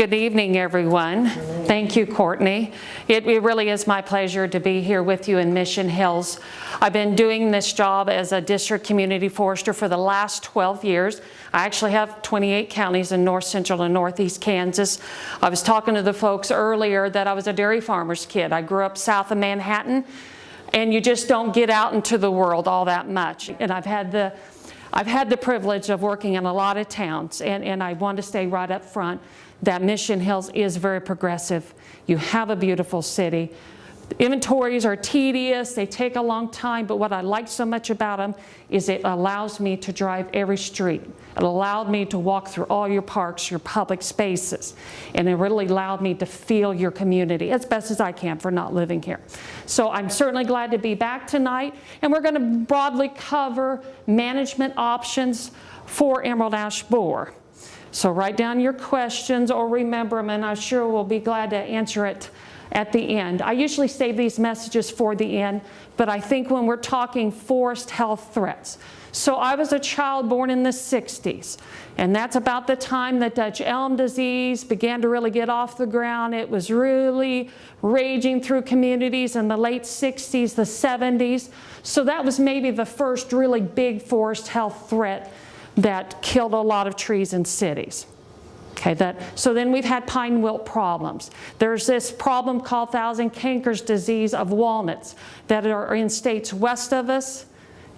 Good evening, everyone. Thank you, Courtney. It really is my pleasure to be here with you in Mission Hills. I've been doing this job as a district community forester for the last 12 years. I actually have 28 counties in north central and northeast Kansas. I was talking to the folks earlier that I was a dairy farmer's kid. I grew up south of Manhattan, and you just don't get out into the world all that much. And I've had the privilege of working in a lot of towns, and I want to stay right up front that Mission Hills is very progressive. You have a beautiful city. Inventories are tedious, they take a long time, but what I like so much about them is it allows me to drive every street. It allowed me to walk through all your parks, your public spaces, and it really allowed me to feel your community as best as I can for not living here. So I'm certainly glad to be back tonight, and we're going to broadly cover management options for emerald ash borer. So write down your questions or remember them, and I'm sure we'll be glad to answer it at the end. I usually save these messages for the end, but I think when we're talking forest health threats. So I was a child born in the 60s, and that's about the time that Dutch elm disease began to really get off the ground. It was really raging through communities in the late 60s, the 70s. So that was maybe the first really big forest health threat that killed a lot of trees in cities. Okay, so then we've had pine wilt problems. There's this problem called thousand cankers disease of walnuts that are in states west of us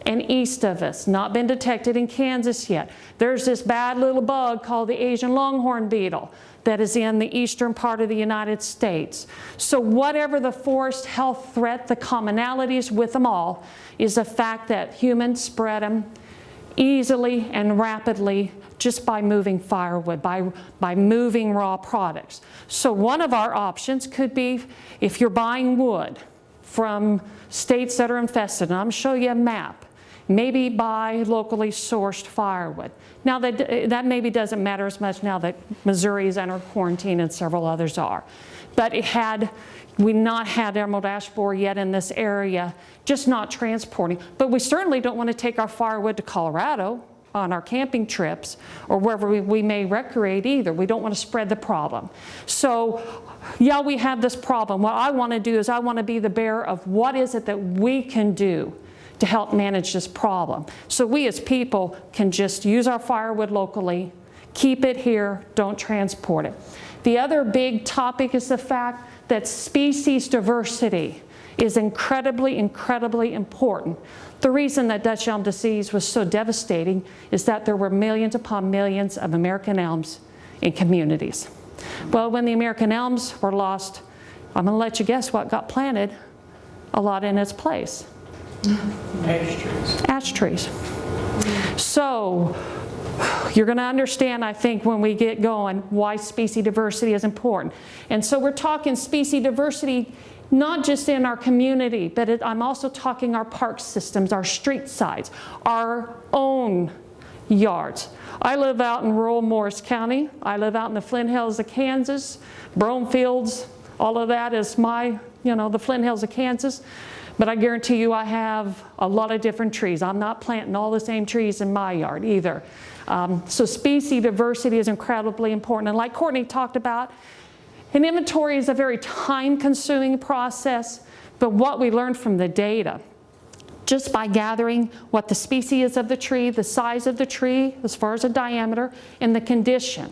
and east of us, not been detected in Kansas yet. There's this bad little bug called the Asian longhorn beetle that is in the eastern part of the United States. So whatever the forest health threat, the commonalities with them all is the fact that humans spread them easily and rapidly just by moving firewood, by moving raw products. So one of our options could be if you're buying wood from states that are infested, and I'm going to show you a map, maybe buy locally sourced firewood. Now that maybe doesn't matter as much now that Missouri is under quarantine and several others are. But we've not had emerald ash borer yet in this area, just not transporting. But we certainly don't want to take our firewood to Colorado on our camping trips or wherever we may recreate either. We don't want to spread the problem. So yeah, we have this problem. What I want to do is I want to be the bearer of what is it that we can do to help manage this problem. So we as people can just use our firewood locally, keep it here, don't transport it. The other big topic is the fact that species diversity is incredibly, incredibly important. The reason that Dutch elm disease was so devastating is that there were millions upon millions of American elms in communities. Well, when the American elms were lost, I'm going to let you guess what got planted a lot in its place. Ash trees. Ash trees. So you're going to understand, I think, when we get going, why species diversity is important. And so we're talking species diversity not just in our community, but I'm also talking our park systems, our street sides, our own yards. I live out in rural Morris County. I live out in the Flint Hills of Kansas, Bromefields, all of that is the Flint Hills of Kansas. But I guarantee you I have a lot of different trees. I'm not planting all the same trees in my yard either. So species diversity is incredibly important. And like Courtney talked about, an inventory is a very time-consuming process, but what we learned from the data, just by gathering what the species is of the tree, the size of the tree as far as the diameter, and the condition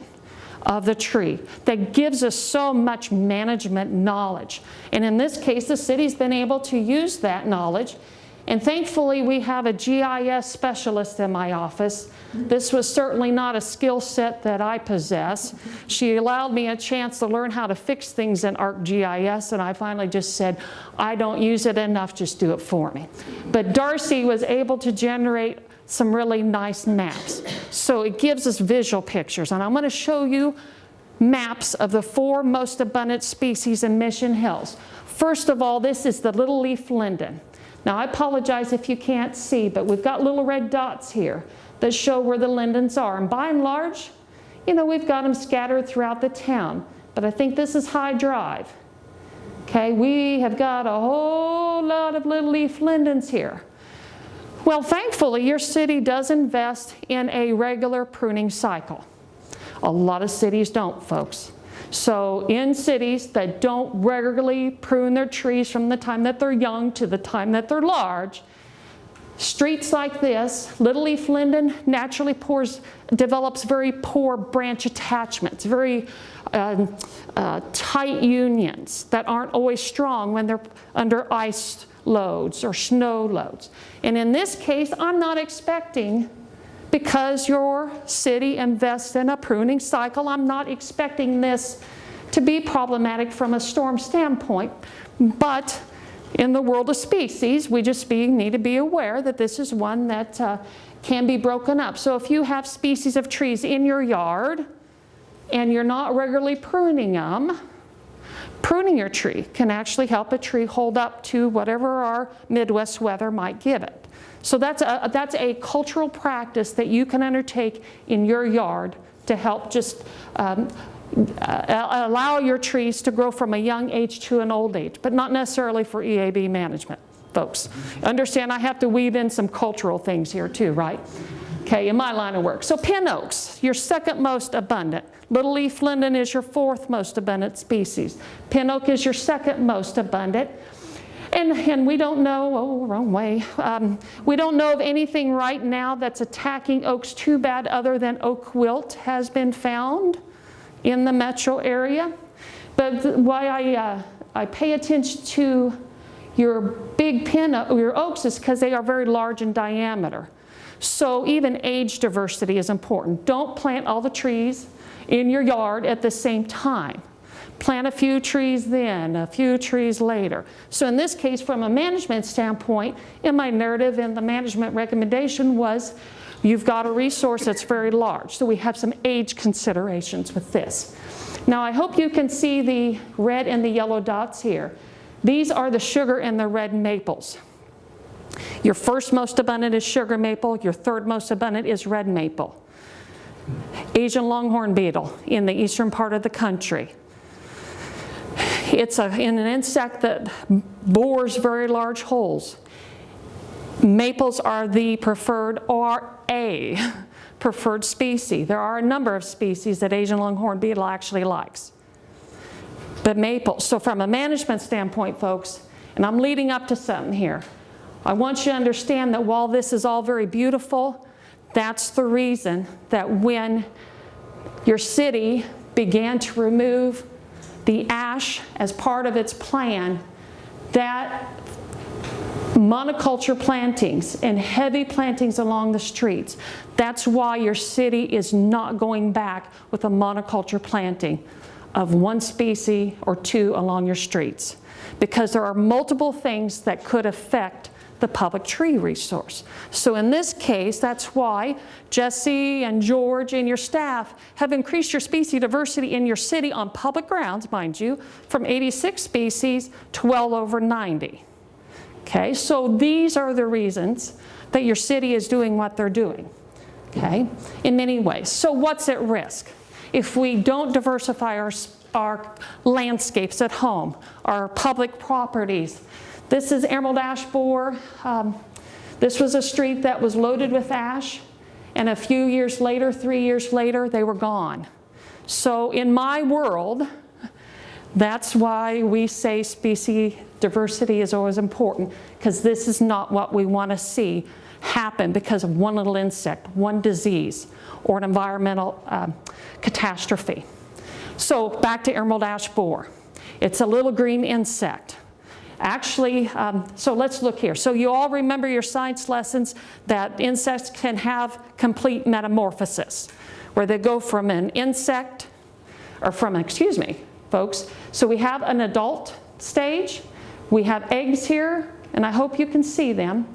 of the tree, that gives us so much management knowledge. And in this case, the city's been able to use that knowledge. And thankfully, we have a GIS specialist in my office. This was certainly not a skill set that I possess. She allowed me a chance to learn how to fix things in ArcGIS, and I finally just said, I don't use it enough, just do it for me. But Darcy was able to generate some really nice maps. So it gives us visual pictures, and I'm going to show you maps of the 4 most abundant species in Mission Hills. First of all, this is the little leaf linden. Now I apologize if you can't see, but we've got little red dots here that show where the lindens are. And by and large, we've got them scattered throughout the town. But I think this is High Drive. Okay, we have got a whole lot of little leaf lindens here. Well, thankfully, your city does invest in a regular pruning cycle. A lot of cities don't, folks. So in cities that don't regularly prune their trees from the time that they're young to the time that they're large, streets like this, little leaf linden naturally develops very poor branch attachments, very tight unions that aren't always strong when they're under ice loads or snow loads. And in this case, I'm not expecting, because your city invests in a pruning cycle, I'm not expecting this to be problematic from a storm standpoint. But in the world of species, we just need to be aware that this is one that can be broken up. So if you have species of trees in your yard and you're not regularly pruning them, pruning your tree can actually help a tree hold up to whatever our Midwest weather might give it. So that's a cultural practice that you can undertake in your yard to help just allow your trees to grow from a young age to an old age, but not necessarily for EAB management, folks. Understand I have to weave in some cultural things here too, right? Okay, in my line of work. So pin oaks, your second most abundant. Little leaf linden is your fourth most abundant species. Pin oak is your second most abundant. And we don't know, oh, wrong way. We don't know of anything right now that's attacking oaks too bad other than oak wilt has been found in the metro area. But why I pay attention to your big your oaks is because they are very large in diameter. So even age diversity is important. Don't plant all the trees in your yard at the same time. Plant a few trees then, a few trees later. So in this case, from a management standpoint, in my narrative and the management recommendation was, you've got a resource that's very large. So we have some age considerations with this. Now I hope you can see the red and the yellow dots here. These are the sugar and the red maples. Your first most abundant is sugar maple. Your third most abundant is red maple. Asian longhorn beetle in the eastern part of the country. It's an insect that bores very large holes. Maples are the preferred, or a preferred species. There are a number of species that Asian longhorn beetle actually likes. But maple, so from a management standpoint, folks, and I'm leading up to something here, I want you to understand that while this is all very beautiful, that's the reason that when your city began to remove the ash as part of its plan, that monoculture plantings and heavy plantings along the streets, that's why your city is not going back with a monoculture planting of one species or two along your streets, because there are multiple things that could affect the public tree resource. So in this case, that's why Jesse and George and your staff have increased your species diversity in your city on public grounds, mind you, from 86 species to well over 90. Okay, so these are the reasons that your city is doing what they're doing, okay, in many ways. So what's at risk? If we don't diversify our landscapes at home, our public properties. This is Emerald Ash Borer. This was a street that was loaded with ash, and a few years later, 3 years later, they were gone. So in my world, that's why we say species diversity is always important, because this is not what we want to see happen because of one little insect, one disease, or an environmental catastrophe. So back to Emerald Ash Borer. It's a little green insect. Actually, so let's look here. So you all remember your science lessons that insects can have complete metamorphosis, where they go from an insect, or from, excuse me, folks. So we have an adult stage. We have eggs here, and I hope you can see them.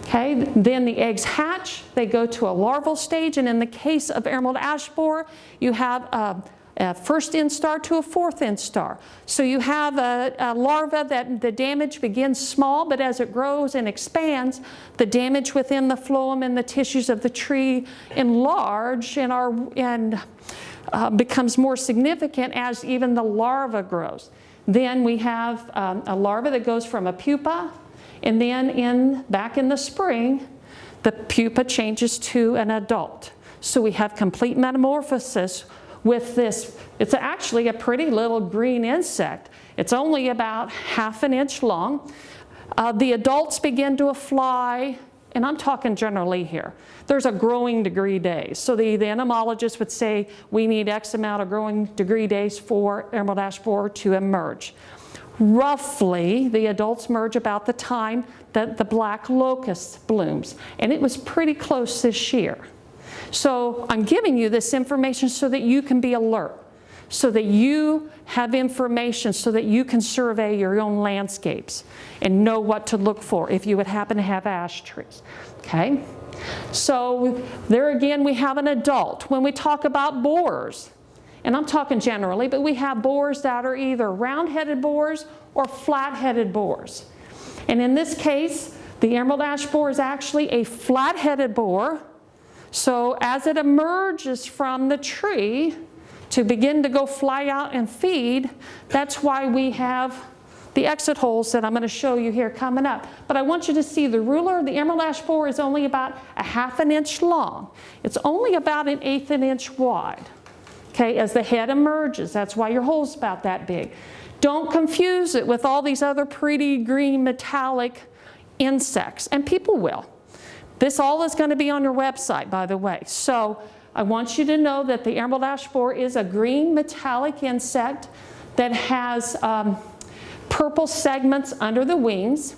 Okay, then the eggs hatch. They go to a larval stage, and in the case of Emerald Ash Borer, you have a first instar to a fourth instar. So you have a larva that the damage begins small, but as it grows and expands, the damage within the phloem and the tissues of the tree enlarge and becomes more significant as even the larva grows. Then we have a larva that goes from a pupa, and then back in the spring, the pupa changes to an adult. So we have complete metamorphosis with this. It's actually a pretty little green insect. It's only about 1/2 inch long. The adults begin to fly, and I'm talking generally here. There's a growing degree days. So the entomologist would say we need X amount of growing degree days for emerald ash borer to emerge. Roughly, the adults merge about the time that the black locust blooms, and it was pretty close this year. So I'm giving you this information so that you can be alert, so that you have information, so that you can survey your own landscapes and know what to look for if you would happen to have ash trees. Okay? So there again we have an adult. When we talk about borers, and I'm talking generally, but we have borers that are either round-headed borers or flat-headed borers. And in this case, the emerald ash borer is actually a flat-headed borer. So as it emerges from the tree to begin to go fly out and feed, that's why we have the exit holes that I'm going to show you here coming up. But I want you to see the ruler. The emerald ash borer is only about 1/2 inch long. It's only about 1/8 inch wide. Okay, as the head emerges, that's why your hole's about that big. Don't confuse it with all these other pretty green metallic insects, and people will. This all is going to be on your website, by the way. So I want you to know that the emerald ash borer is a green metallic insect that has purple segments under the wings.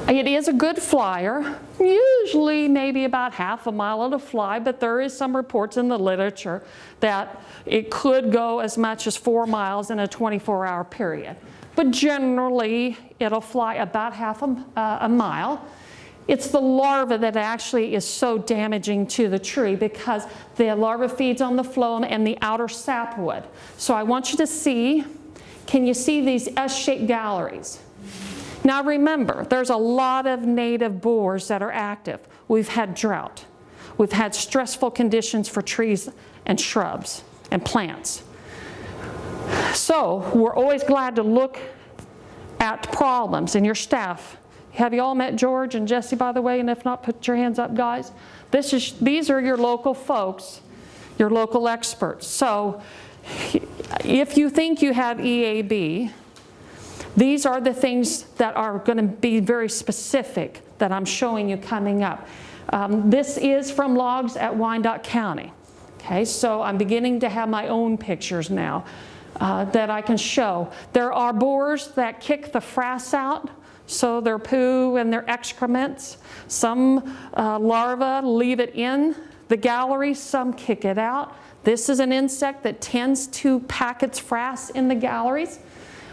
It is a good flyer, usually maybe about 1/2 mile at a fly, but there is some reports in the literature that it could go as much as 4 miles in a 24-hour period. But generally, it'll fly about 1/2 a mile. It's the larva that actually is so damaging to the tree because the larva feeds on the phloem and the outer sapwood. So I want you to see, can you see these S-shaped galleries? Now remember, there's a lot of native borers that are active. We've had drought. We've had stressful conditions for trees and shrubs and plants. So we're always glad to look at problems, and your staff. Have you all met George and Jesse, by the way? And if not, put your hands up, guys. These are your local folks, your local experts. So if you think you have EAB, these are the things that are going to be very specific that I'm showing you coming up. This is from logs at Wyandotte County. Okay, so I'm beginning to have my own pictures now that I can show. There are borers that kick the frass out, so their poo and their excrements. Some larvae leave it in the gallery, some kick it out. This is an insect that tends to pack its frass in the galleries.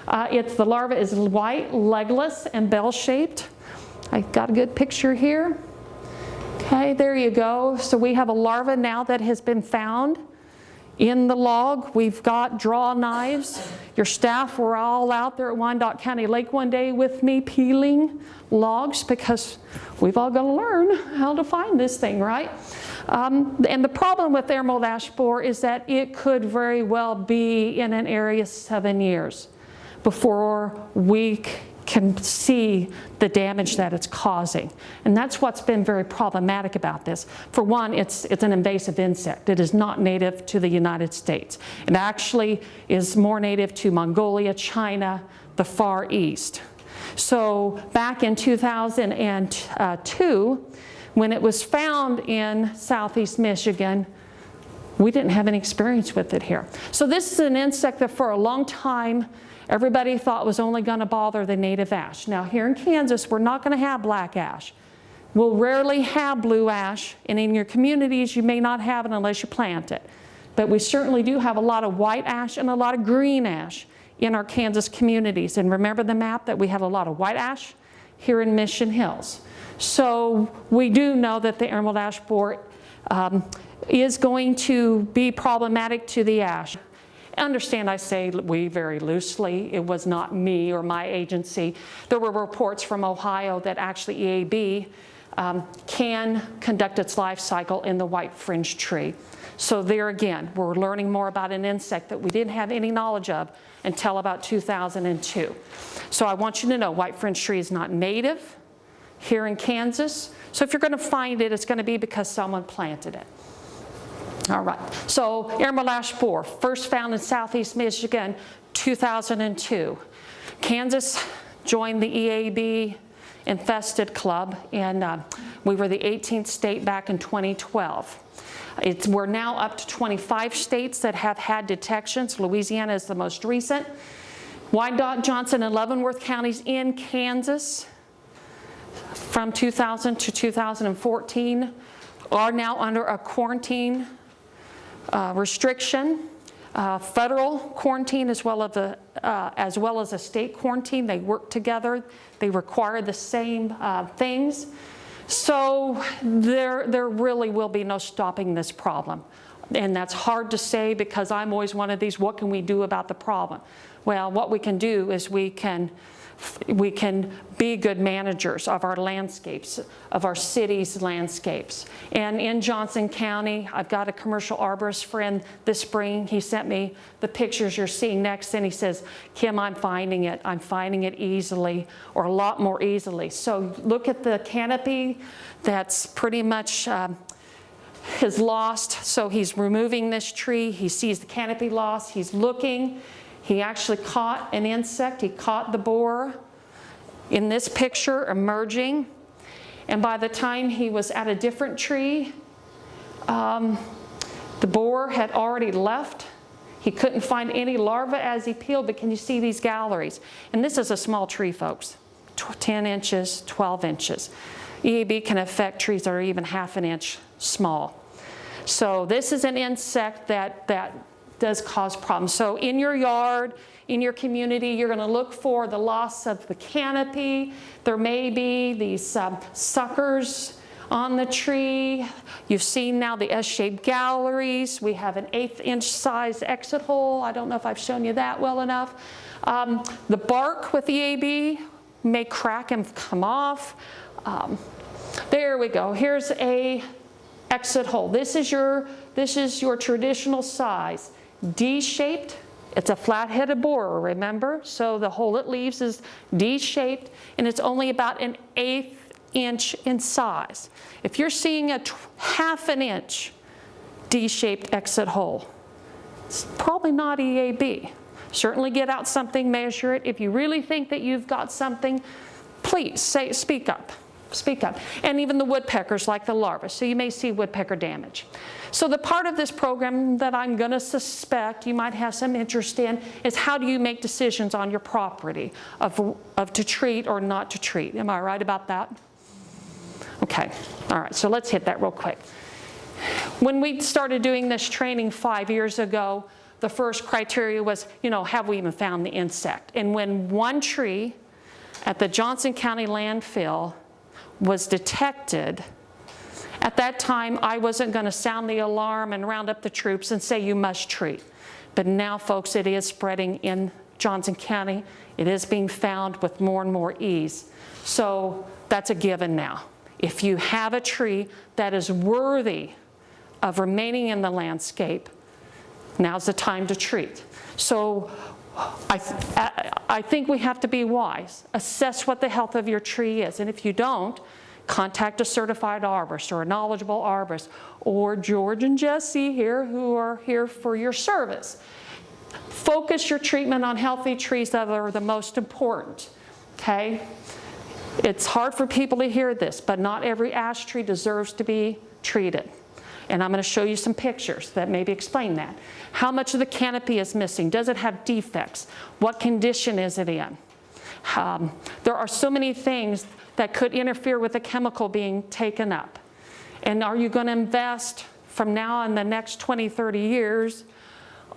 The larva is white, legless, and bell-shaped. I got a good picture here. Okay, there you go. So we have a larva now that has been found in the log. We've got draw knives. Your staff were all out there at Wyandotte County Lake one day with me peeling logs because we've all got to learn how to find this thing, right? And the problem with emerald ash borer is that it could very well be in an area 7 years before we can see the damage that it's causing. And that's what's been very problematic about this. For one, it's an invasive insect. It is not native to the United States. It actually is more native to Mongolia, China, the Far East. So back in 2002, when it was found in southeast Michigan, we didn't have any experience with it here. So this is an insect that for a long time everybody thought was only going to bother the native ash. Now here in Kansas, we're not going to have black ash. We'll rarely have blue ash, and in your communities you may not have it unless you plant it. But we certainly do have a lot of white ash and a lot of green ash in our Kansas communities. And remember the map that we have a lot of white ash here in Mission Hills. So we do know that the emerald ash borer is going to be problematic to the ash. Understand I say we very loosely. It was not me or my agency. There were reports from Ohio that actually EAB can conduct its life cycle in the white fringe tree. So there again, we're learning more about an insect that we didn't have any knowledge of until about 2002. So I want you to know white fringe tree is not native here in Kansas. So if you're going to find it, it's going to be because someone planted it. All right, so Emerald borer, first found in southeast Michigan, 2002. Kansas joined the EAB infested club, and we were the 18th state back in 2012. We're now up to 25 states that have had detections. Louisiana is the most recent. Wyandotte, Johnson, and Leavenworth counties in Kansas from 2000 to 2014 are now under a quarantine restriction, federal quarantine as well as a state quarantine. They work together. They require the same things. So there really will be no stopping this problem. And that's hard to say because I'm always one of these, what can we do about the problem? Well, what we can do is we can be good managers of our landscapes, of our city's landscapes. And in Johnson County, I've got a commercial arborist friend this spring. He sent me the pictures you're seeing next, and he says, Kim, I'm finding it easily, or a lot more easily. So look at the canopy that's pretty much is lost. So he's removing this tree. He sees the canopy loss. He's looking. He actually caught an insect. He caught the borer in this picture emerging. And by the time he was at a different tree, the borer had already left. He couldn't find any larvae as he peeled, but can you see these galleries? And this is a small tree, folks, 10 inches, 12 inches. EAB can affect trees that are even half an inch small. So this is an insect that does cause problems. So in your yard, in your community, you're going to look for the loss of the canopy. There may be these suckers on the tree. You've seen now the S-shaped galleries. We have an 1/8 inch size exit hole. I don't know if I've shown you that well enough. The bark with EAB may crack and come off. There we go. Here's a exit hole. This is your traditional size. D-shaped, it's a flat-headed borer, remember? So the hole it leaves is D-shaped, and it's only about an 1/8 inch in size. If you're seeing a 1/2 inch D-shaped exit hole, it's probably not EAB. Certainly get out something, measure it. If you really think that you've got something, please speak up. Speak up. And even the woodpeckers like the larvae. So you may see woodpecker damage. So the part of this program that I'm going to suspect you might have some interest in is how do you make decisions on your property of to treat or not to treat. Am I right about that? Okay. All right. So let's hit that real quick. When we started doing this training 5 years ago, the first criteria was, have we even found the insect? And when one tree at the Johnson County landfill was detected, at that time I wasn't going to sound the alarm and round up the troops and say you must treat. But now, folks, it is spreading in Johnson County. It is being found with more and more ease. So that's a given now. If you have a tree that is worthy of remaining in the landscape, now's the time to treat. So I think we have to be wise. Assess what the health of your tree is. And if you don't, contact a certified arborist or a knowledgeable arborist or George and Jesse here who are here for your service. Focus your treatment on healthy trees that are the most important, okay? It's hard for people to hear this, but not every ash tree deserves to be treated. And I'm going to show you some pictures that maybe explain that. How much of the canopy is missing? Does it have defects? What condition is it in? There are so many things that could interfere with the chemical being taken up. And are you going to invest from now in the next 20, 30 years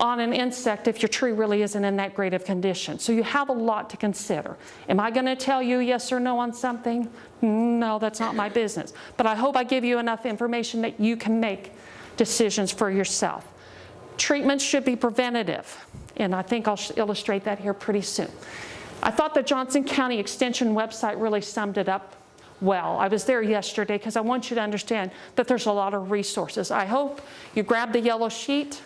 on an insect if your tree really isn't in that great of condition? So you have a lot to consider. Am I going to tell you yes or no on something? No, that's not my business. But I hope I give you enough information that you can make decisions for yourself. Treatments should be preventative, and I think I'll illustrate that here pretty soon. I thought the Johnson County Extension website really summed it up well. I was there yesterday because I want you to understand that there's a lot of resources. I hope you grab the yellow sheet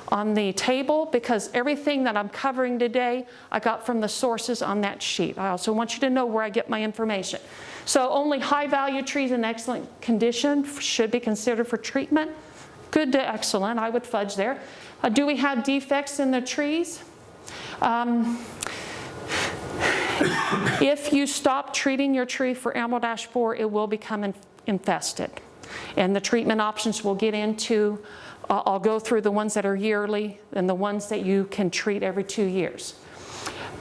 on the table because everything that I'm covering today I got from the sources on that sheet. I also want you to know where I get my information. So only high-value trees in excellent condition should be considered for treatment. Good to excellent. I would fudge there. Do we have defects in the trees? If you stop treating your tree for emerald ash borer, it will become infested. And the treatment options we'll get into, I'll go through the ones that are yearly and the ones that you can treat every 2 years.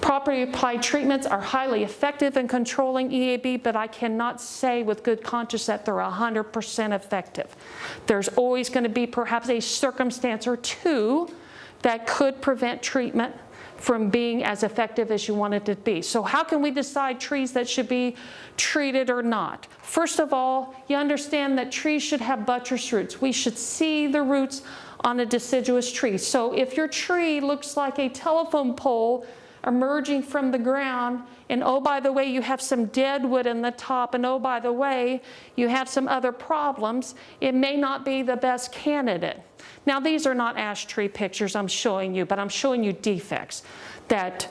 Properly applied treatments are highly effective in controlling EAB, but I cannot say with good conscience that they're 100% effective. There's always going to be perhaps a circumstance or two that could prevent treatment from being as effective as you want it to be. So how can we decide trees that should be treated or not? First of all, you understand that trees should have buttress roots. We should see the roots on a deciduous tree. So if your tree looks like a telephone pole emerging from the ground, and oh, by the way, you have some dead wood in the top, and oh, by the way, you have some other problems, it may not be the best candidate. Now, these are not ash tree pictures I'm showing you, but I'm showing you defects that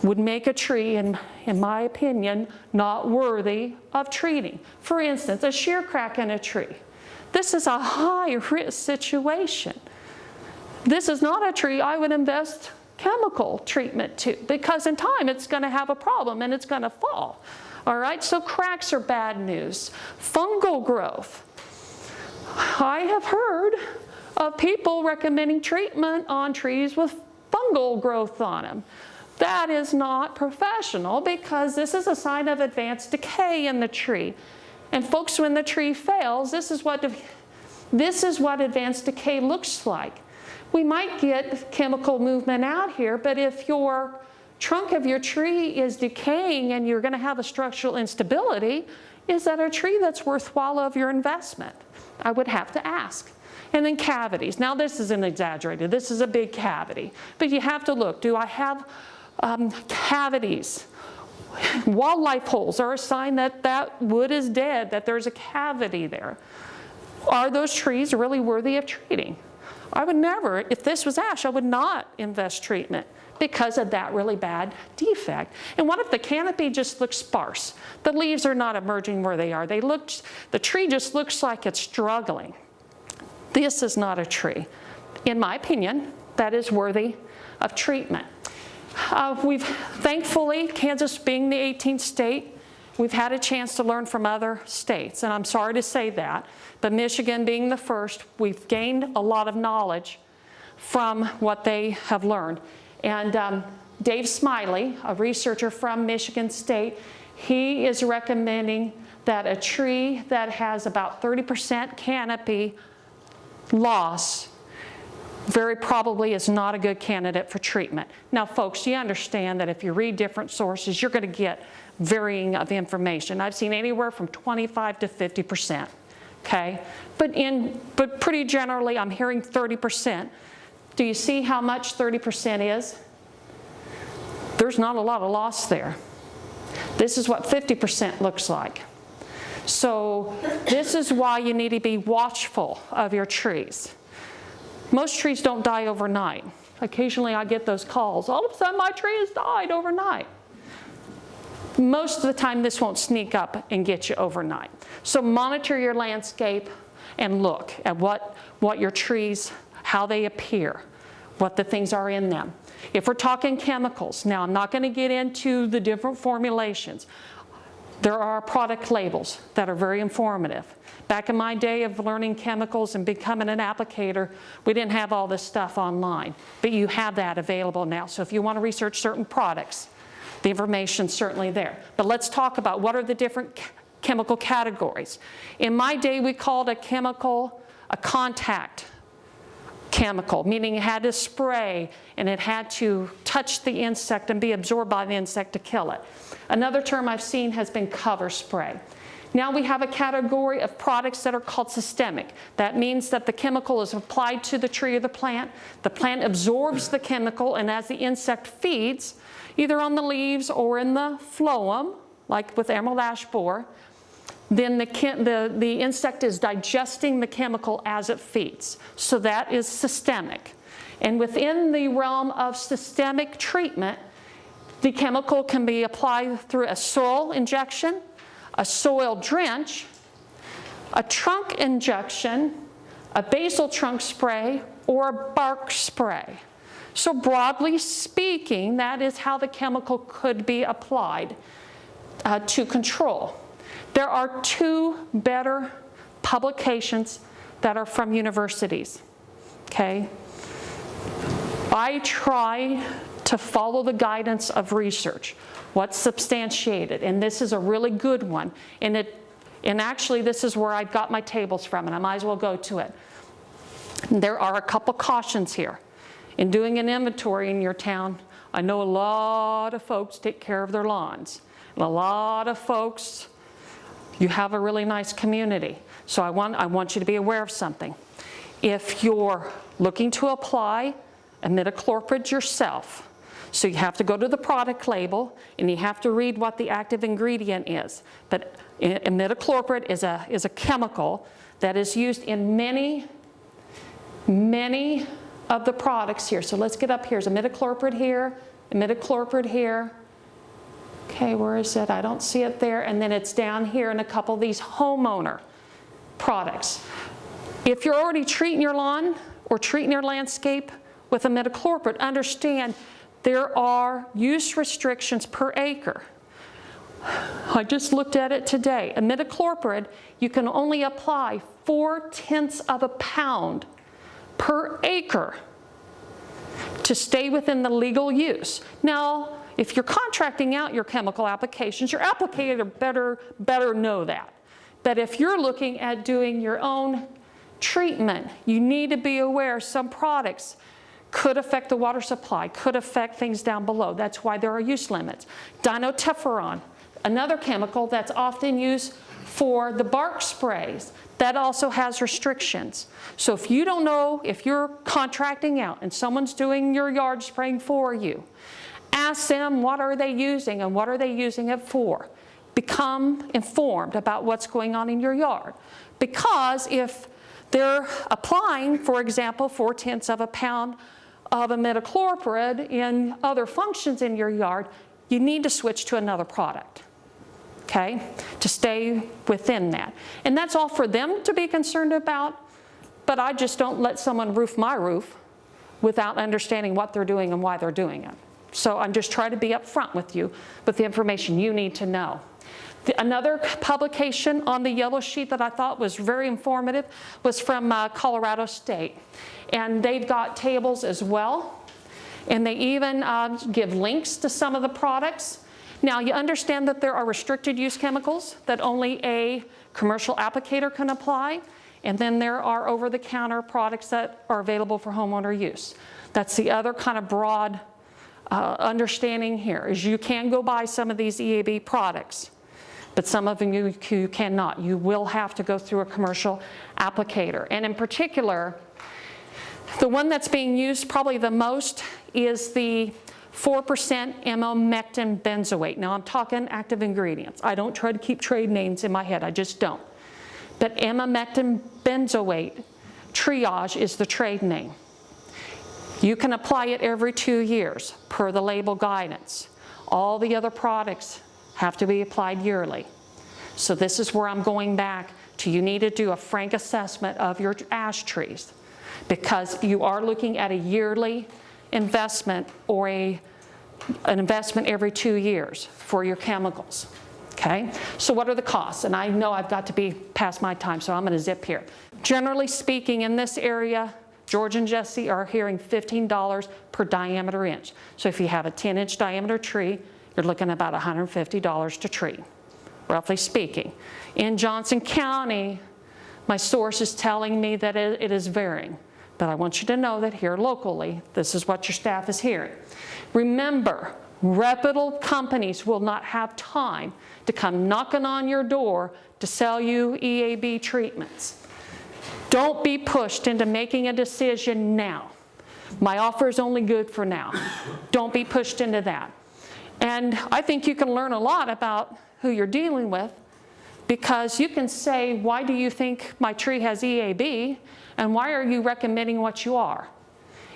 would make a tree, in my opinion, not worthy of treating. For instance, a shear crack in a tree. This is a high-risk situation. This is not a tree I would invest chemical treatment to, because in time it's going to have a problem and it's going to fall. All right, so cracks are bad news. Fungal growth. I have heard of people recommending treatment on trees with fungal growth on them. That is not professional, because this is a sign of advanced decay in the tree. And folks, when the tree fails, this is what advanced decay looks like. We might get chemical movement out here, but if your trunk of your tree is decaying and you're going to have a structural instability, is that a tree that's worthwhile of your investment? I would have to ask. And then cavities. Now this isn't exaggerated. This is a big cavity. But you have to look. Do I have cavities? Wildlife holes are a sign that that wood is dead, that there's a cavity there. Are those trees really worthy of treating? I would never, if this was ash, I would not invest treatment because of that really bad defect. And what if the canopy just looks sparse? The leaves are not emerging where they are. The tree just looks like it's struggling. This is not a tree. In my opinion, that is worthy of treatment. Thankfully, Kansas being the 18th state, we've had a chance to learn from other states, and I'm sorry to say that, but Michigan being the first, we've gained a lot of knowledge from what they have learned. And Dave Smiley, a researcher from Michigan State, he is recommending that a tree that has about 30% canopy loss very probably is not a good candidate for treatment. Now, folks, you understand that if you read different sources, you're going to get varying of information. I've seen anywhere from 25 to 50%, okay? But pretty generally, I'm hearing 30%. Do you see how much 30% is? There's not a lot of loss there. This is what 50% looks like. So this is why you need to be watchful of your trees. Most trees don't die overnight. Occasionally I get those calls. All of a sudden my tree has died overnight. Most of the time this won't sneak up and get you overnight. So monitor your landscape and look at what your trees, how they appear, what the things are in them. If we're talking chemicals, now I'm not going to get into the different formulations. There are product labels that are very informative. Back in my day of learning chemicals and becoming an applicator, we didn't have all this stuff online, but you have that available now. So if you want to research certain products, the information's certainly there. But let's talk about what are the different chemical categories. In my day, we called a chemical a contact chemical, meaning it had to spray and it had to touch the insect and be absorbed by the insect to kill it. Another term I've seen has been cover spray. Now we have a category of products that are called systemic. That means that the chemical is applied to the tree or the plant absorbs the chemical, and as the insect feeds, either on the leaves or in the phloem, like with emerald ash borer, then the insect is digesting the chemical as it feeds. So that is systemic. And within the realm of systemic treatment, the chemical can be applied through a soil injection, a soil drench, a trunk injection, a basal trunk spray, or a bark spray. So broadly speaking, that is how the chemical could be applied to control. There are 2 better publications that are from universities, okay? I try to follow the guidance of research, what's substantiated, and this is a really good one. And actually this is where I got my tables from, and I might as well go to it. There are a couple cautions here. In doing an inventory in your town, I know a lot of folks take care of their lawns. And a lot of folks, you have a really nice community. So I want you to be aware of something. If you're looking to apply imidacloprid yourself, so you have to go to the product label and you have to read what the active ingredient is. But imidacloprid is a chemical that is used in many of the products here. So let's get up here. There's imidacloprid here, imidacloprid here. Okay, where is it? I don't see it there. And then it's down here in a couple of these homeowner products. If you're already treating your lawn or treating your landscape with imidacloprid, understand there are use restrictions per acre. I just looked at it today. Imidacloprid, you can only apply 0.4 of a pound per acre to stay within the legal use. Now, if you're contracting out your chemical applications, your applicator better know that. But if you're looking at doing your own treatment, you need to be aware some products could affect the water supply, could affect things down below. That's why there are use limits. Dinotefuran, another chemical that's often used for the bark sprays, that also has restrictions. So if you don't know, if you're contracting out and someone's doing your yard spraying for you, ask them what are they using and what are they using it for. Become informed about what's going on in your yard. Because if they're applying, for example, 0.4 of a pound of imidacloprid in other functions in your yard, you need to switch to another product, okay, to stay within that. And that's all for them to be concerned about, but I just don't let someone roof my roof without understanding what they're doing and why they're doing it. So I'm just trying to be upfront with you with the information you need to know. Another publication on the yellow sheet that I thought was very informative was from Colorado State. And they've got tables as well. And they even give links to some of the products. Now you understand that there are restricted use chemicals that only a commercial applicator can apply. And then there are over-the-counter products that are available for homeowner use. That's the other kind of broad understanding here, is you can go buy some of these EAB products. But some of them you cannot. You will have to go through a commercial applicator. And in particular, the one that's being used probably the most is the 4% emamectin benzoate. Now I'm talking active ingredients. I don't try to keep trade names in my head, I just don't. But emamectin benzoate triage is the trade name. You can apply it every 2 years per the label guidance. All the other products have to be applied yearly. So this is where I'm going back to, you need to do a frank assessment of your ash trees, because you are looking at a yearly investment or an investment every 2 years for your chemicals. Okay, so what are the costs? And I know I've got to be past my time, so I'm going to zip here. Generally speaking, in this area, George and Jesse are hearing $15 per diameter inch. So if you have a 10-inch diameter tree, you're looking at about $150 to treat, roughly speaking. In Johnson County, my source is telling me that it is varying. But I want you to know that here locally, this is what your staff is hearing. Remember, reputable companies will not have time to come knocking on your door to sell you EAB treatments. Don't be pushed into making a decision now. My offer is only good for now. Don't be pushed into that. And I think you can learn a lot about who you're dealing with, because you can say, why do you think my tree has EAB? And why are you recommending what you are?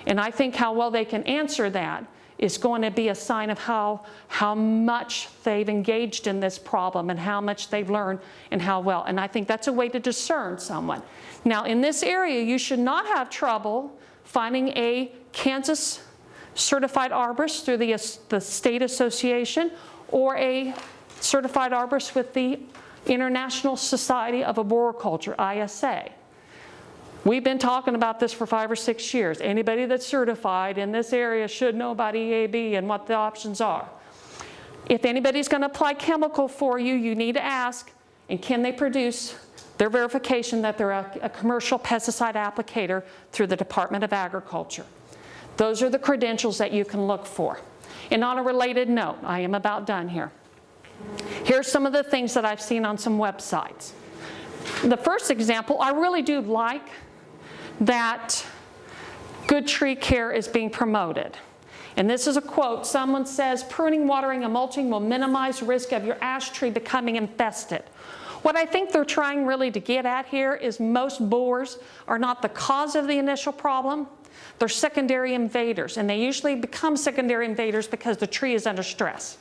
And I think how well they can answer that is going to be a sign of how much they've engaged in this problem and how much they've learned and how well. And I think that's a way to discern someone. Now, in this area, you should not have trouble finding a Kansas certified arborist through the state association or a certified arborist with the International Society of Arboriculture, ISA. We've been talking about this for 5 or 6 years. Anybody that's certified in this area should know about EAB and what the options are. If anybody's going to apply chemical for you, you need to ask, and can they produce their verification that they're a commercial pesticide applicator through the Department of Agriculture. Those are the credentials that you can look for. And on a related note, I am about done here. Here's some of the things that I've seen on some websites. The first example, I really do like that good tree care is being promoted. And this is a quote. Someone says, pruning, watering, and mulching will minimize risk of your ash tree becoming infested. What I think they're trying really to get at here is most borers are not the cause of the initial problem. They're secondary invaders, and they usually become secondary invaders because the tree is under stress.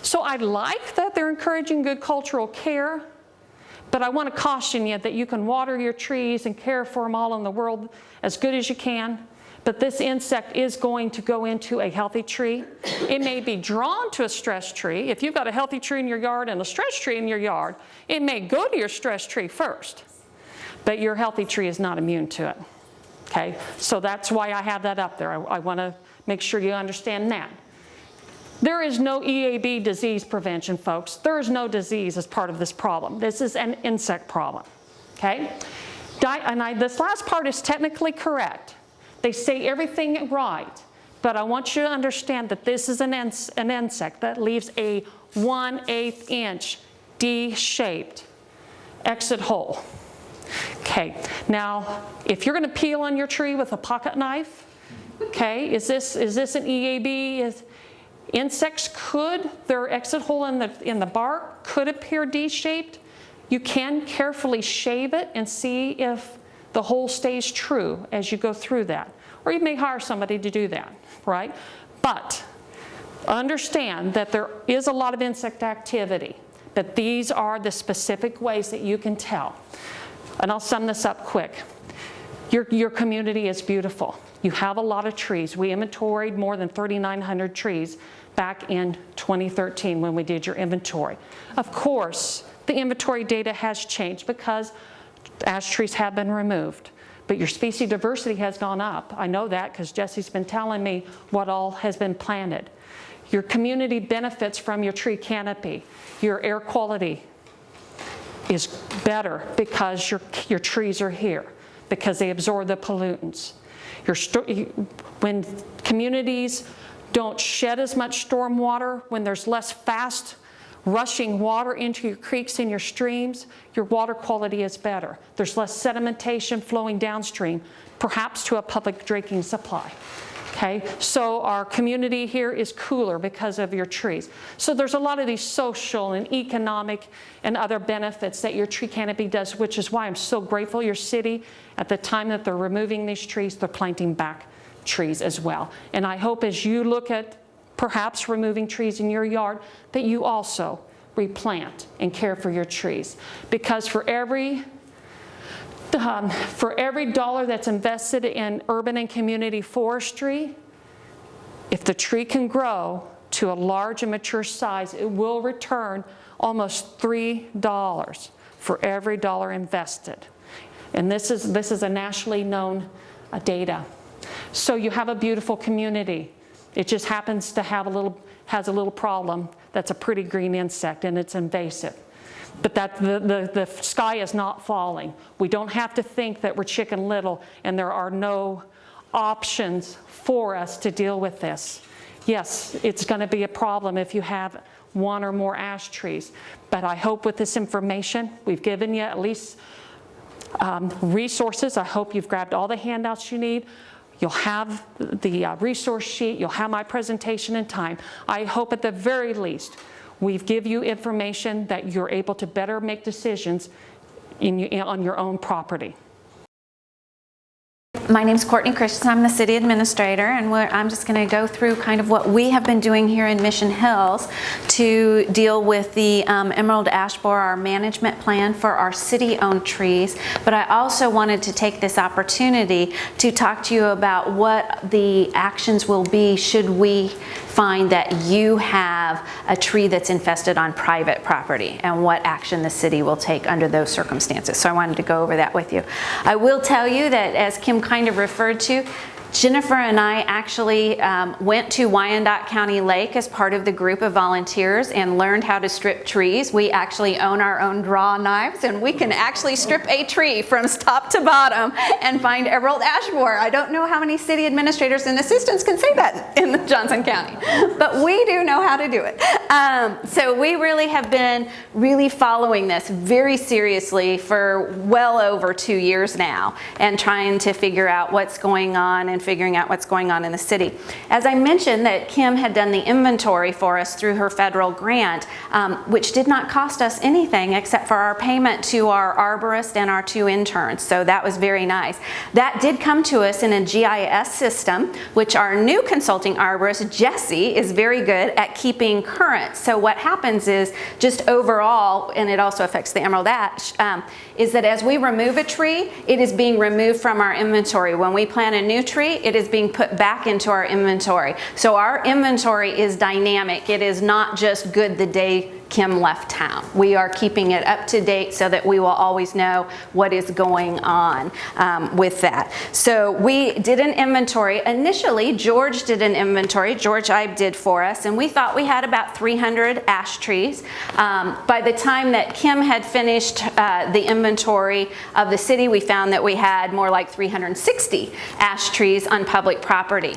So I like that they're encouraging good cultural care, but I want to caution you that you can water your trees and care for them all in the world as good as you can, but this insect is going to go into a healthy tree. It may be drawn to a stressed tree. If you've got a healthy tree in your yard and a stressed tree in your yard, it may go to your stressed tree first, but your healthy tree is not immune to it. Okay, so that's why I have that up there. I want to make sure you understand that. There is no EAB disease prevention, folks. There is no disease as part of this problem. This is an insect problem, okay? This last part is technically correct. They say everything right, but I want you to understand that this is an insect that leaves a 1/8 inch D-shaped exit hole. Okay, now, if you're going to peel on your tree with a pocket knife, okay, is this an EAB? Insects could, their exit hole in the bark could appear D-shaped. You can carefully shave it and see if the hole stays true as you go through that. Or you may hire somebody to do that, right? But understand that there is a lot of insect activity, but these are the specific ways that you can tell. And I'll sum this up quick. Your community is beautiful. You have a lot of trees. We inventoried more than 3,900 trees back in 2013 when we did your inventory. Of course, the inventory data has changed because ash trees have been removed, but your species diversity has gone up. I know that because Jesse's been telling me what all has been planted. Your community benefits from your tree canopy. Your air quality is better because your trees are here, because they absorb the pollutants. When communities don't shed as much storm water, when there's less fast rushing water into your creeks and your streams, your water quality is better. There's less sedimentation flowing downstream, perhaps to a public drinking supply. Okay, so our community here is cooler because of your trees. So there's a lot of these social and economic and other benefits that your tree canopy does, which is why I'm so grateful your city, at the time that they're removing these trees, they're planting back trees as well. And I hope as you look at perhaps removing trees in your yard, that you also replant and care for your trees. Because for every dollar that's invested in urban and community forestry, if the tree can grow to a large and mature size, it will return almost $3 for every dollar invested. And this is a nationally known data. So you have a beautiful community. It just happens to have has a little problem that's a pretty green insect and it's invasive. But the sky is not falling. We don't have to think that we're Chicken Little and there are no options for us to deal with this. Yes, it's going to be a problem if you have one or more ash trees. But I hope with this information, we've given you at least resources. I hope you've grabbed all the handouts you need. You'll have the resource sheet. You'll have my presentation in time. I hope at the very least we've given you information that you're able to better make decisions on your own property. My name's Courtney Christensen. I'm the city administrator, and I'm just going to go through kind of what we have been doing here in Mission Hills to deal with the emerald ash borer, our management plan for our city-owned trees. But I also wanted to take this opportunity to talk to you about what the actions will be should we find that you have a tree that's infested on private property, and what action the city will take under those circumstances. So I wanted to go over that with you. I will tell you that, as Kim kind of referred to, Jennifer and I actually went to Wyandotte County Lake as part of the group of volunteers and learned how to strip trees. We actually own our own draw knives, and we can actually strip a tree from top to bottom and find emerald ash borer. I don't know how many city administrators and assistants can say that in Johnson County, but we do know how to do it. So we really have been following this very seriously for well over 2 years now, and trying to figure out what's going on and figuring out what's going on in the city. As I mentioned, that Kim had done the inventory for us through her federal grant, which did not cost us anything except for our payment to our arborist and our 2 interns. So that was very nice. That did come to us in a GIS system, which our new consulting arborist, Jesse, is very good at keeping current. So what happens is, just overall, and it also affects the emerald ash, is that as we remove a tree, it is being removed from our inventory. When we plant a new tree, it is being put back into our inventory. So our inventory is dynamic. It is not just good the day Kim left town. We are keeping it up to date so that we will always know what is going on with that. So we did an inventory. Initially, George did an inventory. George Ibe did for us, and we thought we had about 300 ash trees. By the time that Kim had finished the inventory of the city, we found that we had more like 360 ash trees on public property.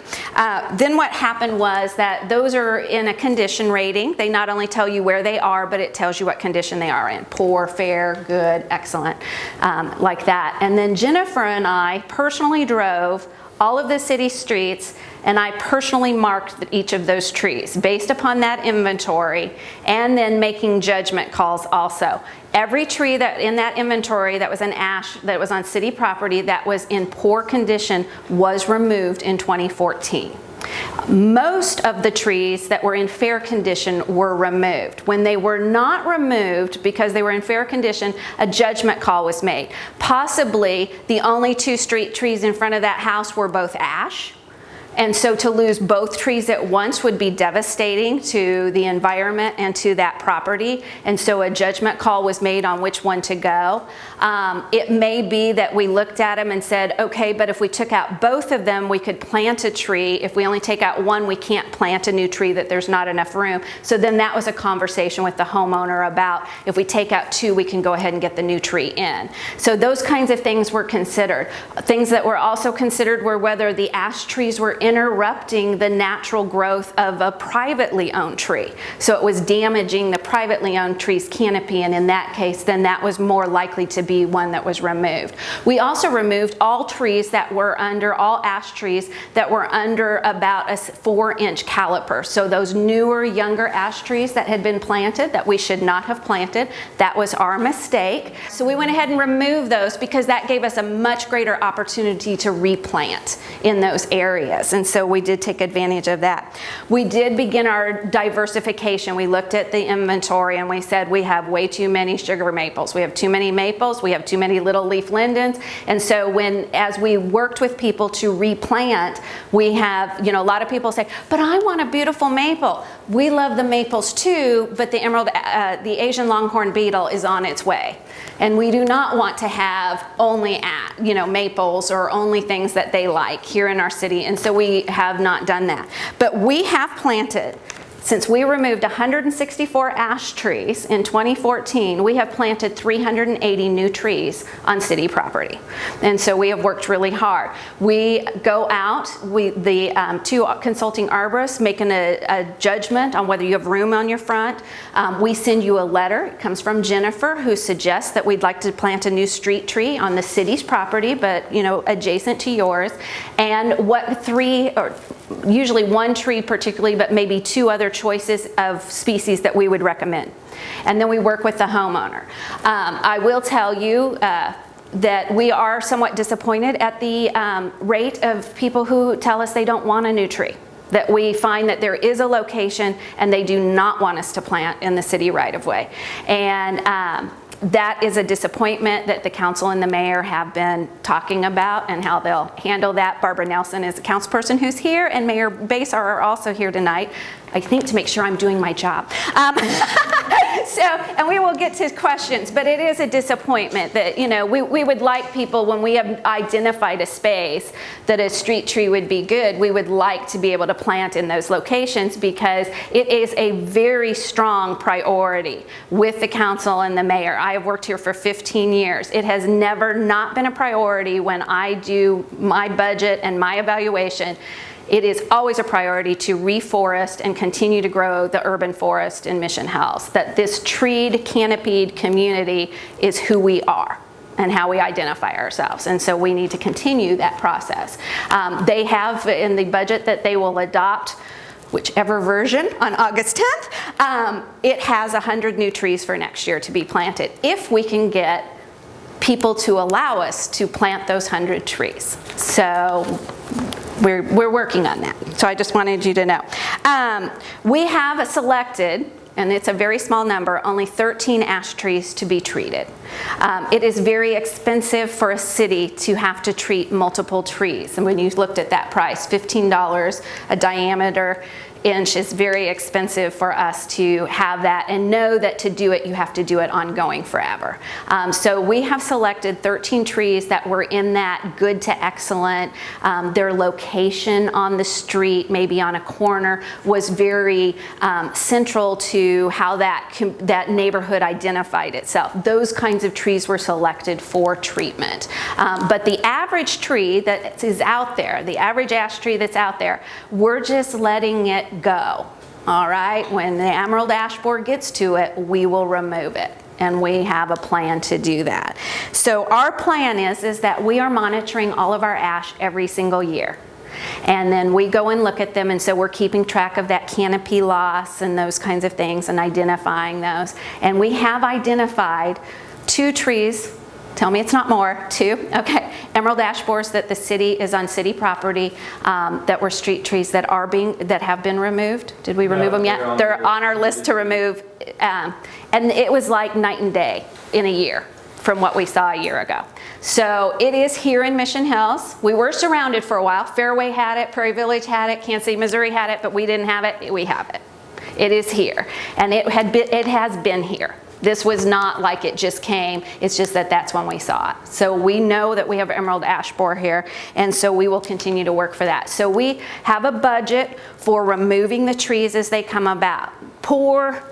Then what happened was that those are in a condition rating. They not only tell you where they are, but it tells you what condition they are in: poor, fair, good, excellent, like that. And then Jennifer and I personally drove all of the city streets, and I personally marked each of those trees based upon that inventory, and then making judgment calls also. Every tree that in that inventory that was an ash that was on city property that was in poor condition was removed in 2014. Most of the trees that were in fair condition were removed. When they were not removed because they were in fair condition, a judgment call was made. Possibly the only 2 street trees in front of that house were both ash. And so to lose both trees at once would be devastating to the environment and to that property. And so a judgment call was made on which one to go. It may be that we looked at them and said, okay, but if we took out both of them, we could plant a tree. If we only take out one, we can't plant a new tree, that there's not enough room. So then that was a conversation with the homeowner about, if we take out 2, we can go ahead and get the new tree in. So those kinds of things were considered. Things that were also considered were whether the ash trees were interrupting the natural growth of a privately owned tree. So it was damaging the privately owned tree's canopy, and in that case, then that was more likely to be one that was removed. We also removed all trees that were under, all ash trees that were under about a 4-inch caliper. So those newer, younger ash trees that had been planted that we should not have planted, that was our mistake. So we went ahead and removed those because that gave us a much greater opportunity to replant in those areas. And so we did take advantage of that. We did begin our diversification. We looked at the inventory and we said we have way too many sugar maples. We have too many maples. We have too many little leaf lindens. And so as we worked with people to replant, we have, a lot of people say, but I want a beautiful maple. We love the maples too, but the Asian longhorn beetle is on its way. And we do not want to have only maples or only things that they like here in our city. And so we have not done that. But we have planted, since we removed 164 ash trees in 2014, we have planted 380 new trees on city property. And so we have worked really hard. We go out, the 2 consulting arborists making a judgment on whether you have room on your front. We send you a letter. It comes from Jennifer, who suggests that we'd like to plant a new street tree on the city's property, but adjacent to yours. And what 3, or usually 1 tree particularly, but maybe 2 other choices of species that we would recommend. And then we work with the homeowner. I will tell you, that we are somewhat disappointed at the rate of people who tell us they don't want a new tree. That we find that there is a location and they do not want us to plant in the city right of way. And that is a disappointment that the council and the mayor have been talking about and how they'll handle that. Barbara Nelson is a councilperson who's here, and Mayor Bass are also here tonight, I think to make sure I'm doing my job. And we will get to questions, but it is a disappointment that, you know, we would like people, when we have identified a space that a street tree would be good, we would like to be able to plant in those locations, because it is a very strong priority with the council and the mayor. I have worked here for 15 years. It has never not been a priority when I do my budget and my evaluation. It is always a priority to reforest and continue to grow the urban forest in Mission Hills. That this treed, canopied community is who we are and how we identify ourselves. And so we need to continue that process. They have in the budget that they will adopt, whichever version, on August 10th, it has 100 new trees for next year to be planted, if we can get people to allow us to plant those 100 trees. So we're working on that. So I just wanted you to know. We have selected, and it's a very small number, only 13 ash trees to be treated. It is very expensive for a city to have to treat multiple trees. And when you looked at that price, $15 a diameter inch is very expensive for us to have that, and know that to do it, you have to do it ongoing forever. So we have selected 13 trees that were in that good to excellent. Their location on the street, maybe on a corner, was very central to how that neighborhood identified itself. Those kinds of trees were selected for treatment. But the average tree that is out there, the average ash tree that's out there, we're just letting it go. All right, when the emerald ash borer gets to it, we will remove it, and we have a plan to do that. So our plan is that we are monitoring all of our ash every single year, and then we go and look at them, and so we're keeping track of that canopy loss and those kinds of things and identifying those. And we have identified 2 trees. Tell me it's not more. 2, okay. Emerald ash borers that the city is on city property, that were street trees that have been removed. Did we remove them yet? They're on our list to remove, and it was like night and day in a year from what we saw a year ago. So it is here in Mission Hills. We were surrounded for a while. Fairway had it, Prairie Village had it, Kansas City, Missouri had it, but we didn't have it. We have it. It is here, and it has been here. This was not like it just came, it's just that that's when we saw it. So we know that we have emerald ash borer here, and so we will continue to work for that. So we have a budget for removing the trees as they come about. Poor,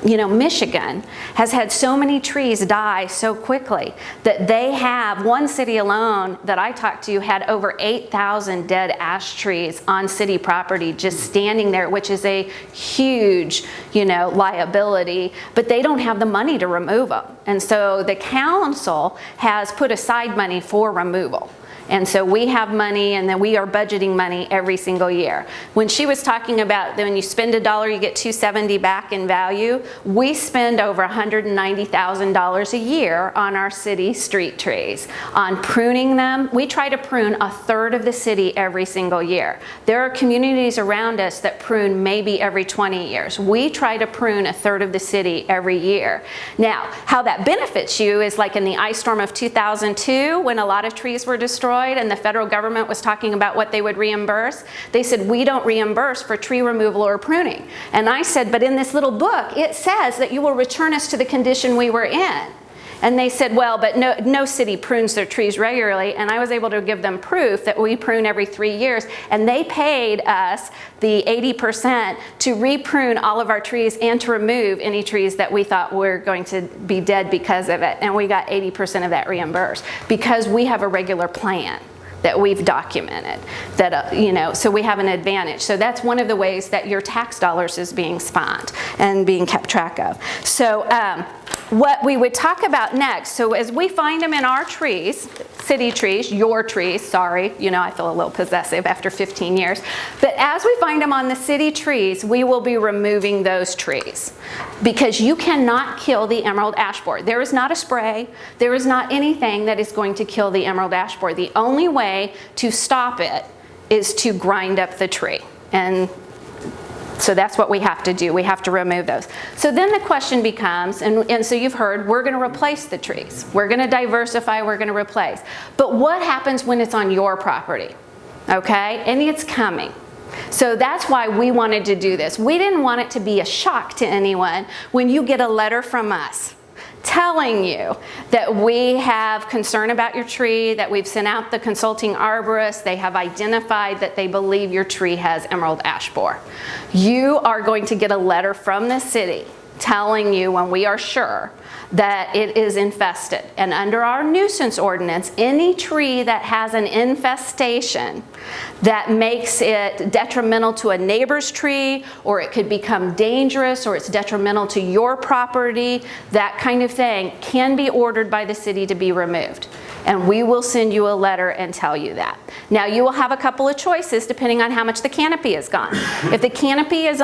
Michigan has had so many trees die so quickly that they have, one city alone that I talked to had over 8,000 dead ash trees on city property just standing there, which is a huge, liability, but they don't have the money to remove them. And so the council has put aside money for removal. And so we have money, and then we are budgeting money every single year. When she was talking about that when you spend $1, you get $2.70 back in value, we spend over $190,000 a year on our city street trees. On pruning them, we try to prune 1/3 of the city every single year. There are communities around us that prune maybe every 20 years. We try to prune 1/3 of the city every year. Now, how that benefits you is like in the ice storm of 2002, when a lot of trees were destroyed, and the federal government was talking about what they would reimburse. They said, we don't reimburse for tree removal or pruning. And I said, but in this little book, it says that you will return us to the condition we were in. And they said, well, but no city prunes their trees regularly. And I was able to give them proof that we prune every 3 years. And they paid us the 80% to reprune all of our trees and to remove any trees that we thought were going to be dead because of it. And we got 80% of that reimbursed because we have a regular plan that we've documented, that so we have an advantage. So that's one of the ways that your tax dollars is being spent and being kept track of. So what we would talk about next, so as we find them in our trees, city trees, your trees, sorry, you know, I feel a little possessive after 15 years, but as we find them on the city trees, we will be removing those trees because you cannot kill the emerald ash borer. There is not a spray, there is not anything that is going to kill the emerald ash borer. The only way to stop it is to grind up the tree, and so that's what we have to do. We have to remove those. So then the question becomes, and so you've heard, we're going to replace the trees. We're going to diversify, we're going to replace. But what happens when it's on your property? Okay? And it's coming. So that's why we wanted to do this. We didn't want it to be a shock to anyone when you get a letter from us telling you that we have concern about your tree, that we've sent out the consulting arborist, they have identified that they believe your tree has emerald ash borer. You are going to get a letter from the city telling you, when we are sure, that it is infested. And under our nuisance ordinance, any tree that has an infestation that makes it detrimental to a neighbor's tree, or it could become dangerous, or it's detrimental to your property, that kind of thing, can be ordered by the city to be removed. And we will send you a letter and tell you that. Now you will have a couple of choices depending on how much the canopy is gone. If the canopy is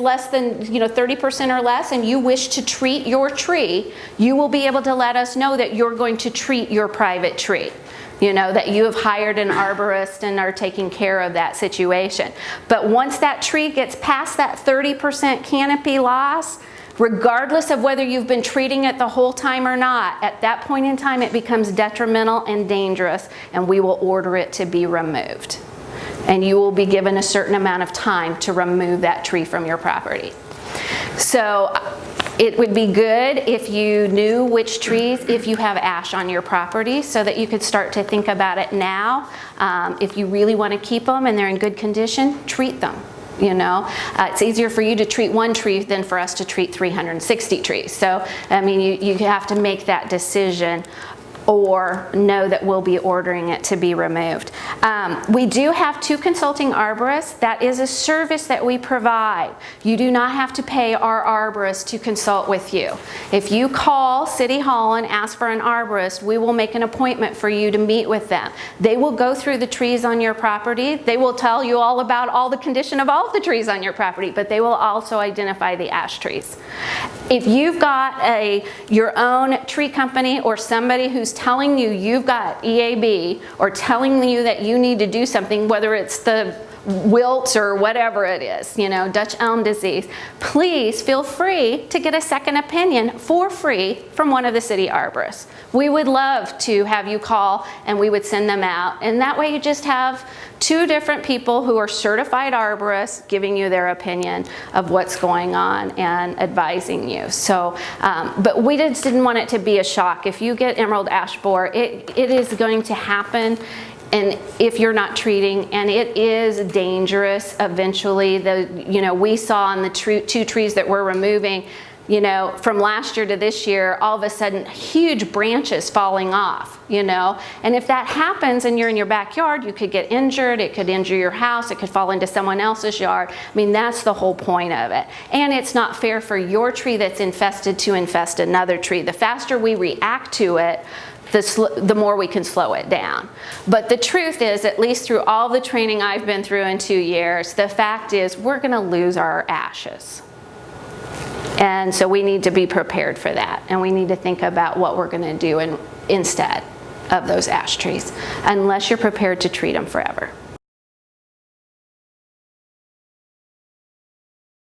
less than 30% or less and you wish to treat your tree, you will be able to let us know that you're going to treat your private tree. You know, that you have hired an arborist and are taking care of that situation. But once that tree gets past that 30% canopy loss, regardless of whether you've been treating it the whole time or not, at that point in time it becomes detrimental and dangerous, and we will order it to be removed. And you will be given a certain amount of time to remove that tree from your property. So it would be good if you knew which trees, if you have ash on your property, so that you could start to think about it now. If you really want to keep them and they're in good condition, treat them. You know, it's easier for you to treat one tree than for us to treat 360 trees. So, I mean, you have to make that decision, or know that we'll be ordering it to be removed. We do have 2 consulting arborists. That is a service that we provide. You do not have to pay our arborist to consult with you. If you call City Hall and ask for an arborist, we will make an appointment for you to meet with them. They will go through the trees on your property. They will tell you all about all the condition of all of the trees on your property, but they will also identify the ash trees. If you've got your own tree company, or somebody who's telling you you've got EAB, or telling you that you need to do something, whether it's the wilts or whatever it is, you know, Dutch elm disease, please feel free to get a second opinion for free from one of the city arborists. We would love to have you call and we would send them out, and that way you just have 2 different people who are certified arborists giving you their opinion of what's going on and advising you. So, but we just didn't want it to be a shock. If you get emerald ash borer, it is going to happen. And if you're not treating, and it is dangerous eventually. We saw on the 2 trees that we're removing, from last year to this year, all of a sudden huge branches falling off, and if that happens and you're in your backyard, you could get injured, it could injure your house, it could fall into someone else's yard. I mean, that's the whole point of it. And it's not fair for your tree that's infested to infest another tree. The faster we react to it, the more we can slow it down. But the truth is, at least through all the training I've been through in 2 years, the fact is we're going to lose our ashes. And so we need to be prepared for that. And we need to think about what we're going to do instead of those ash trees, unless you're prepared to treat them forever.